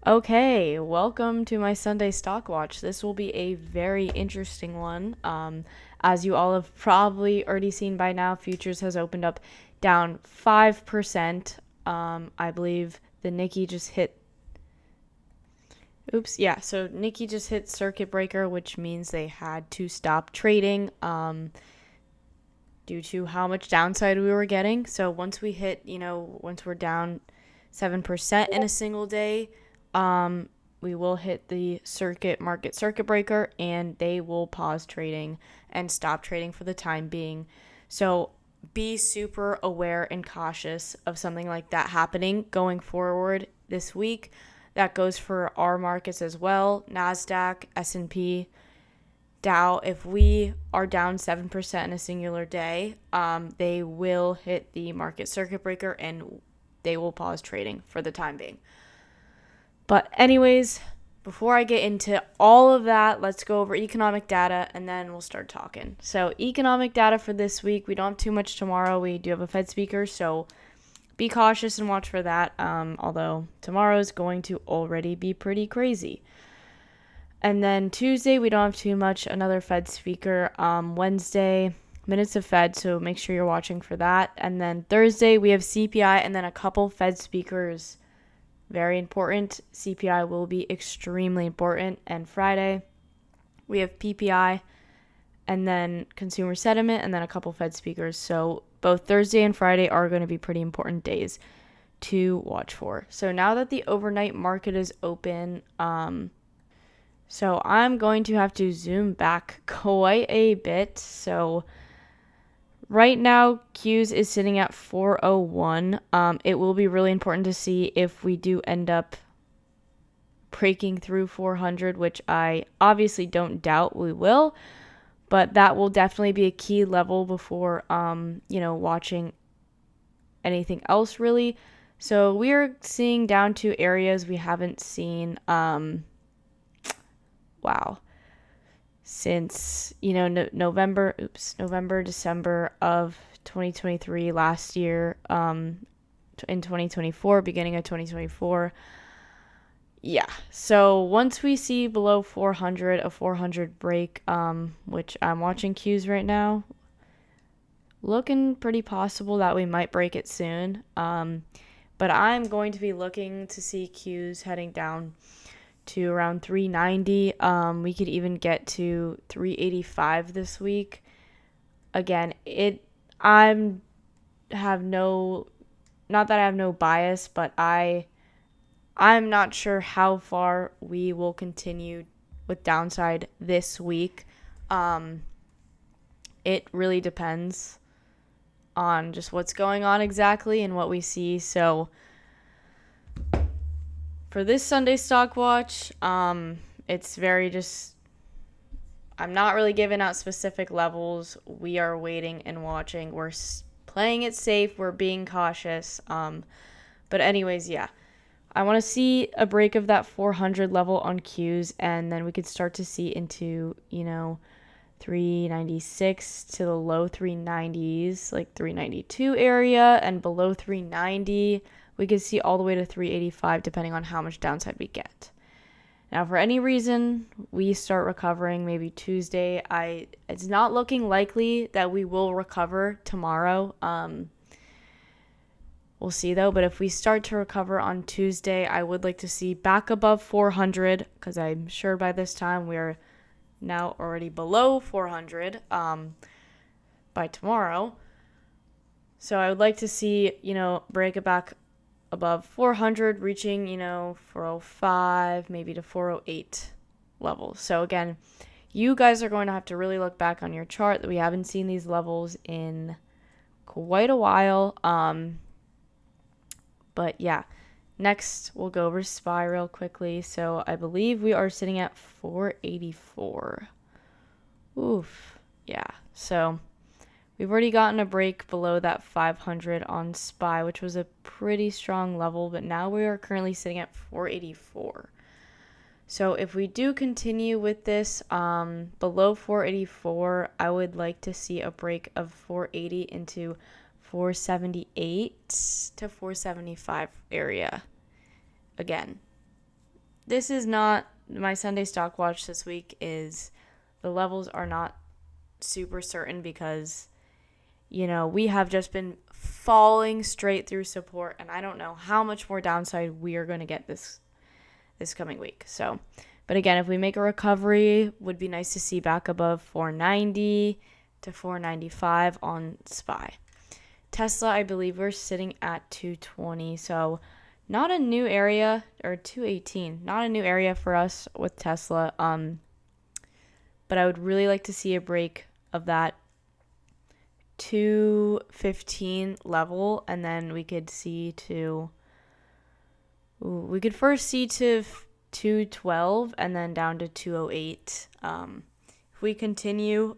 Okay, welcome to my Sunday stock watch. This will be a very interesting one. As you all have probably already seen by now, futures has opened up down 5%. I believe the Nikkei just hit. Oops, yeah. So Nikkei just hit circuit breaker, which means they had to stop trading due to how much downside we were getting. So once we hit, once we're down 7% in a single day, we will hit the market circuit breaker, and they will pause trading and stop trading for the time being. So be super aware and cautious of something like that happening going forward this week. That goes for our markets as well. NASDAQ, S&P, Dow. If we are down 7% in a singular day, they will hit the market circuit breaker and they will pause trading for the time being. But anyways, before I get into all of that, let's go over economic data and then we'll start talking. So economic data for this week, we don't have too much tomorrow. We do have a Fed speaker, so be cautious and watch for that, although tomorrow is going to already be pretty crazy. And then Tuesday, we don't have too much, another Fed speaker. Wednesday, minutes of Fed, so make sure you're watching for that. And then Thursday, we have CPI and then a couple Fed speakers. Very important. CPI will be extremely important. And Friday, we have PPI and then consumer sentiment and then a couple Fed speakers. So both Thursday and Friday are going to be pretty important days to watch for. So now that the overnight market is open, so I'm going to have to zoom back quite a bit. So right now, Qs is sitting at 401. It will be really important to see if we do end up breaking through 400, which I obviously don't doubt we will. But that will definitely be a key level before, watching anything else really. So we are seeing down to areas we haven't seen, since, November, December of 2023 last year, in 2024, beginning of 2024. Yeah, so once we see below 400, a 400 break, which I'm watching Qs right now, looking pretty possible that we might break it soon. But I'm going to be looking to see Qs heading down to around 390. We could even get to 385 this week. Again, not that I have no bias, but I'm not sure how far we will continue with downside this week. It really depends on just what's going on exactly and what we see. So for this Sunday stock watch, it's very just, I'm not really giving out specific levels. We are waiting and watching. We're playing it safe. We're being cautious. But anyways, yeah. I want to see a break of that 400 level on Qs, and then we could start to see into, 396 to the low 390s, like 392 area, and below 390, we could see all the way to 385 depending on how much downside we get. Now, for any reason we start recovering, maybe Tuesday, it's not looking likely that we will recover tomorrow. We'll see, though. But if we start to recover on Tuesday, I would like to see back above 400, because I'm sure by this time we're now already below 400 by tomorrow. So I would like to see, break it back above 400, reaching, 405, maybe to 408 levels. So again, you guys are going to have to really look back on your chart that we haven't seen these levels in quite a while. But yeah, next we'll go over SPY real quickly. So I believe we are sitting at 484. Oof. Yeah. So we've already gotten a break below that 500 on SPY, which was a pretty strong level, but now we are currently sitting at 484. So if we do continue with this below 484, I would like to see a break of 480 into 478 to 475 area again. this is not my Sunday stock watch this week. Is the levels are not super certain because we have just been falling straight through support, and I don't know how much more downside we are going to get this coming week. So, but again, if we make a recovery, would be nice to see back above 490 to 495 on SPY. Tesla, I believe we're sitting at 220, so not a new area, or 218, not a new area for us with Tesla. But I would really like to see a break of that 215 level, and then we could first see to 212 and then down to 208. If we continue,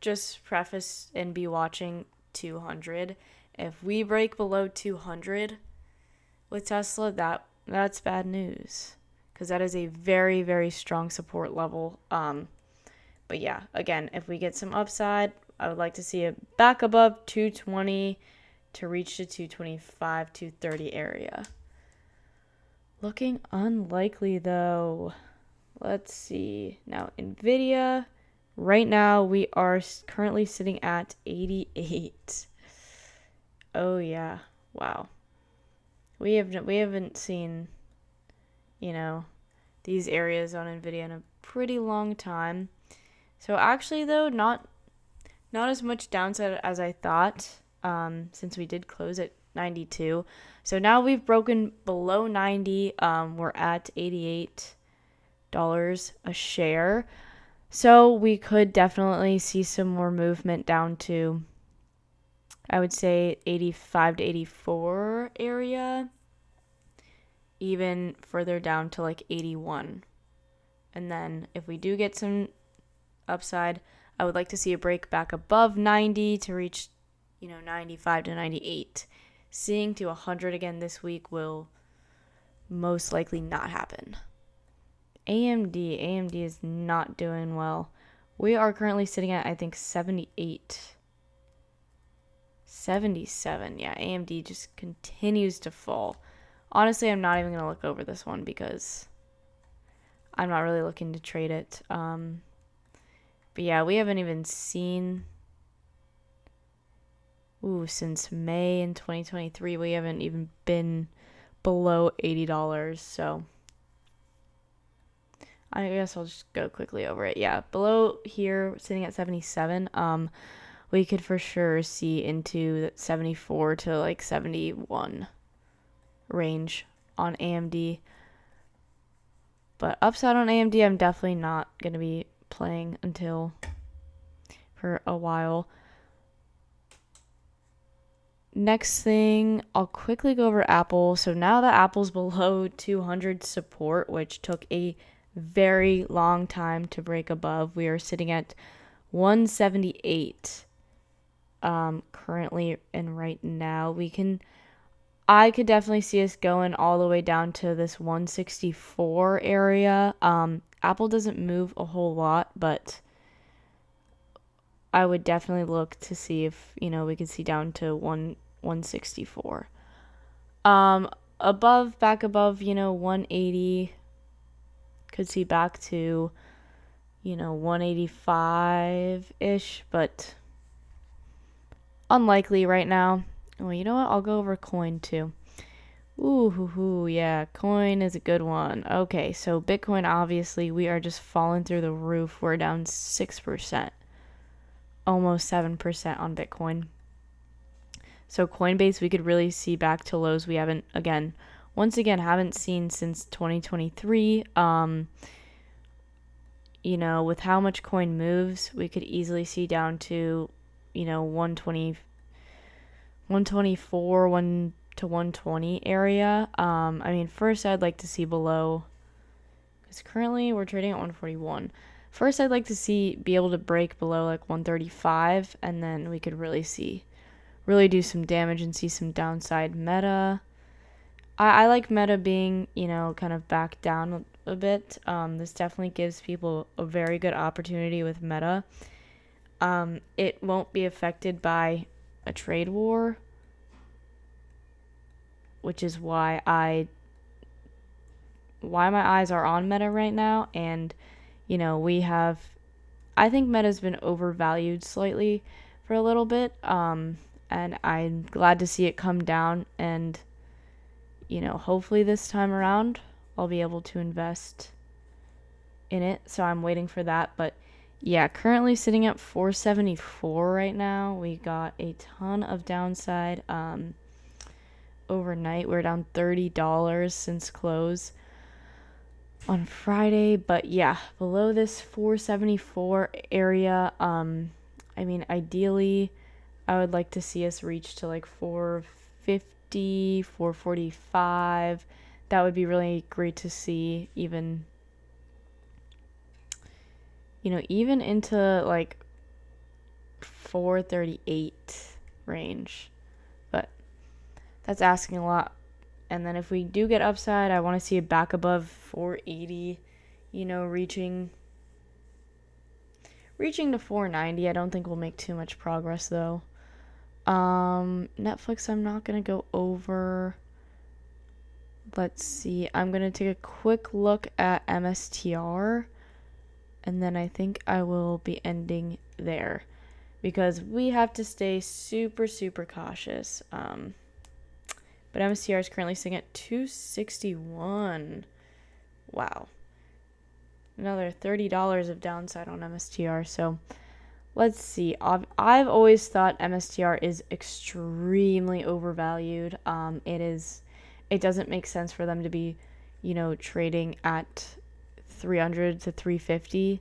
just preface and be watching 200. If we break below 200 with Tesla, that's bad news, because that is a very, very strong support level. But yeah, again, if we get some upside, I would like to see it back above 220 to reach the 225, 230 area. Looking unlikely though. Let's see. Now, NVIDIA, right now we are currently sitting at 88. Oh yeah, wow. We haven't seen, these areas on NVIDIA in a pretty long time. So actually though, not as much downside as I thought, since we did close at 92. So now we've broken below 90. We're at $88 a share. So we could definitely see some more movement down to, I would say, 85 to 84 area. Even further down to like 81. And then if we do get some upside, I would like to see a break back above 90 to reach, 95 to 98. Seeing to 100 again this week will most likely not happen. AMD is not doing well. We are currently sitting at, I think, 78. 77. Yeah, AMD just continues to fall. Honestly, I'm not even going to look over this one because I'm not really looking to trade it. But yeah, we haven't even seen... since May in 2023, we haven't even been below $80. So I guess I'll just go quickly over it. Yeah, below here, sitting at 77. We could for sure see into 74 to like 71 range on AMD. But upside on AMD, I'm definitely not going to be playing until for a while. Next thing, I'll quickly go over Apple. So now that Apple's below 200 support, which took a very long time to break above, we are sitting at 178 currently, and right now I could definitely see us going all the way down to this 164 area. Apple doesn't move a whole lot, but I would definitely look to see if, we could see down to 164. Back above, 180. Could see back to, 185-ish, but unlikely right now. Well, you know what? I'll go over coin too. Yeah, coin is a good one. Okay, so Bitcoin, obviously, we are just falling through the roof. We're down 6%. Almost 7% on Bitcoin. So Coinbase, we could really see back to lows we haven't seen since 2023. With how much coin moves, we could easily see down to, 124, 1 to 120 area. First I'd like to see below, because currently we're trading at 141. First, I'd like to be able to break below like 135, and then we could really do some damage and see some downside. Meta, I like Meta being, kind of back down a bit. This definitely gives people a very good opportunity with Meta. It won't be affected by a trade war, which is why I why my eyes are on Meta right now. And, I think Meta's been overvalued slightly for a little bit. And I'm glad to see it come down. And, hopefully this time around, I'll be able to invest in it. So I'm waiting for that. But yeah, currently sitting at 474 right now. We got a ton of downside. Overnight, we're down $30 since close on Friday. But yeah, below this 474 area, ideally, I would like to see us reach to like 450, 445. That would be really great to see, even into like 438 range. But that's asking a lot. And then if we do get upside, I want to see it back above 480, reaching to 490. I don't think we'll make too much progress though. Netflix, I'm not going to go over. Let's see. I'm going to take a quick look at MSTR. And then I think I will be ending there because we have to stay super, super cautious. But MSTR is currently sitting at 261. Wow. Another $30 of downside on MSTR. So let's see. I've always thought MSTR is extremely overvalued. It doesn't make sense for them to be, trading at 300 to 350.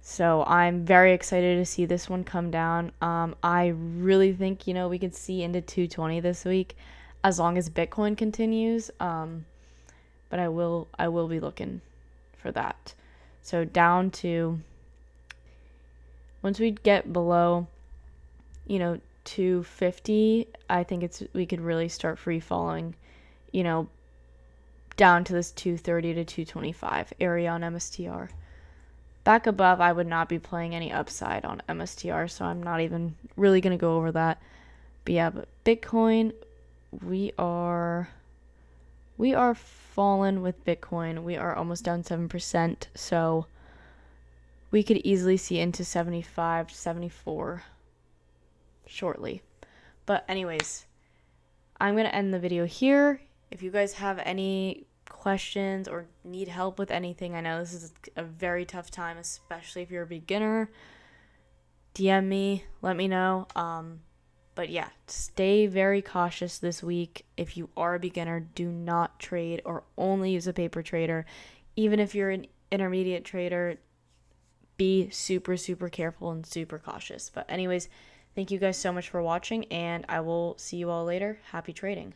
So I'm very excited to see this one come down. I really think, we could see into 220 this week as long as Bitcoin continues. But I will be looking for that. So down to, once we get below, 250, I think we could really start free falling, down to this 230 to 225 area on MSTR. Back above, I would not be playing any upside on MSTR, so I'm not even really going to go over that. But yeah, Bitcoin, we are fallen with Bitcoin. We are almost down 7%, so we could easily see into 75 to 74 shortly. But anyways, I'm going to end the video here. If you guys have any questions or need help with anything, I know this is a very tough time, especially if you're a beginner, DM me, let me know. But yeah, stay very cautious this week. If you are a beginner, do not trade or only use a paper trader. Even if you're an intermediate trader, be super, super careful and super cautious. But anyways, thank you guys so much for watching, and I will see you all later. Happy trading.